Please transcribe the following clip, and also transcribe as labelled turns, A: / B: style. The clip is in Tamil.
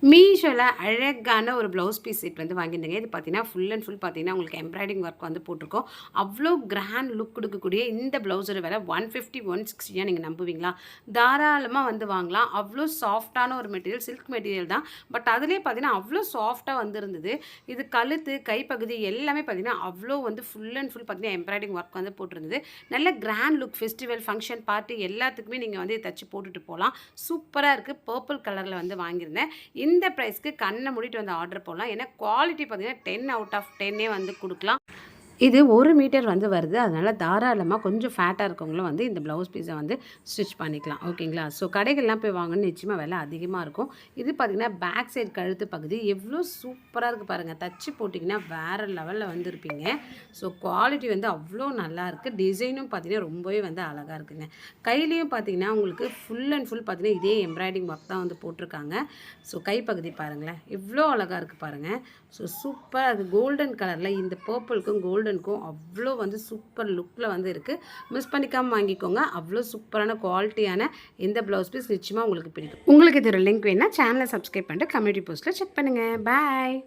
A: மீஷோவில் அழகான ஒரு ப்ளவுஸ் பீஸ் செட் வந்து வாங்கியிருந்தேங்க. இது பார்த்தீங்கன்னா ஃபுல் அண்ட் ஃபுல் பார்த்தீங்கன்னா உங்களுக்கு எம்ப்ராய்டிங் ஒர்க் வந்து போட்டிருக்கோம். அவ்வளோ கிராண்ட் லுக் கொடுக்கக்கூடிய இந்த ப்ளவுஸோட விலை 150 160 நீங்கள் நம்புவீங்களா? தாராளமாக வந்து வாங்கலாம். அவ்வளோ சாஃப்டான ஒரு மெட்டீரியல், சில்க் மெட்டீரியல் தான். பட் அதுலேயே பார்த்தீங்கன்னா அவ்வளோ சாஃப்டாக வந்துருந்தது. இது கழுத்து கைப்பகுதி எல்லாமே பார்த்தீங்கன்னா அவ்வளோ வந்து ஃபுல் அண்ட் ஃபுல் பார்த்தீங்கன்னா எம்ப்ராய்டிங் ஒர்க் வந்து போட்டிருந்தது. நல்ல grand look, festival function party எல்லாத்துக்குமே நீங்கள் வந்து தச்சு போட்டுட்டு போகலாம். சூப்பராக இருக்குது. பர்பிள் கலரில் வந்து வாங்கியிருந்தேன். இந்த ப்ரைஸ்க்கு கண்ணை மூடிட்டு வந்து ஆர்டர் போடலாம். ஏன்னா குவாலிட்டி பார்த்தீங்கன்னா 10 அவுட் ஆஃப் 10 வந்து கொடுக்கலாம். இது 1 மீட்டர் வந்து வருது. அதனால் தாராளமாக கொஞ்சம் ஃபேட்டாக இருக்கவங்களும் வந்து இந்த ப்ளவுஸ் பீஸை வந்து ஸ்டிச் பண்ணிக்கலாம். ஓகேங்களா? ஸோ கடைகள்லாம் போய் வாங்கணும்னு நிச்சயமாக விலை அதிகமாக இருக்கும். இது பார்த்திங்கன்னா பேக் சைடு கழுத்து பகுதி எவ்வளோ சூப்பராக இருக்குது பாருங்கள். தச்சு போட்டிங்கன்னா வேறு லெவலில் வந்து இருப்பீங்க. ஸோ குவாலிட்டி வந்து அவ்வளோ நல்லாயிருக்கு. டிசைனும் பார்த்திங்கன்னா ரொம்பவே வந்து அழகாக இருக்குங்க. கையிலையும் பார்த்திங்கன்னா உங்களுக்கு ஃபுல் அண்ட் ஃபுல் பார்த்திங்கன்னா இதே எம்ப்ராய்டிங் ஒர்க் தான் வந்து போட்டிருக்காங்க. ஸோ கைப்பகுதி பாருங்களேன் எவ்வளோ அழகாக இருக்குது பாருங்கள். ஸோ சூப்பராக இருக்குது. கோல்டன் கலரில் இந்த பர்பிளுக்கும் கோல்டனுக்கும் அவ்வளோ வந்து சூப்பர் லுக்கில் வந்து இருக்குது. மிஸ் பண்ணிக்காமல் வாங்கிக்கோங்க. அவ்வளோ சூப்பரான குவாலிட்டியான இந்த ப்ளவுஸ் பீஸ் நிச்சயமாக உங்களுக்கு பிடிக்கும். உங்களுக்கு இது ஒரு லிங்க் வேணால் சேனலை சப்ஸ்கிரைப் பண்ணிட்டு கம்யூனிட்டி போஸ்ட்டில் செக் பண்ணுங்கள். பாய்.